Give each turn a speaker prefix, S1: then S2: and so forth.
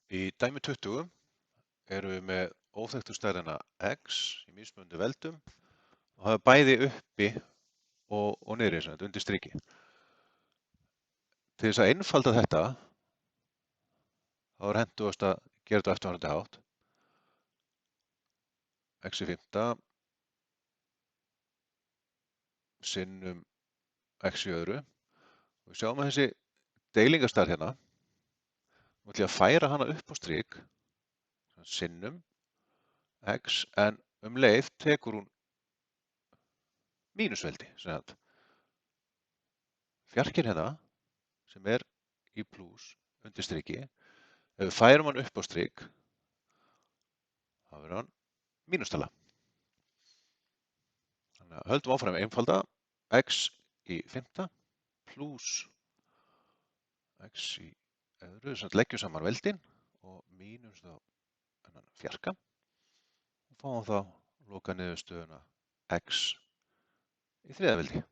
S1: Í dæmi 20 erum við með óþekktu stærðina x í mismunandi veldum og hafa bæði uppi og niðri, sem þetta undir striki. Til þess að einfalda þetta, þá er hentugast að gera þetta eftirfarandi hátt. X í 5 sinnum x í öðru. Og við sjáum að þessi deilingarstærð hérna, nú ætlum ég að færa hana upp á strik, sinnum x, en leið tekur hún mínusveldi. Fjarkinn hérna, sem er í plús undir striki, ef við færum hann upp á strik, þá verður hann mínustala. Þannig að höldum áfram einfalda x í 5 plús x í öðru, sem leggjum saman veldin og mínus þá fjarka og fáum þá loka niðurstöðuna x í 3. veldi.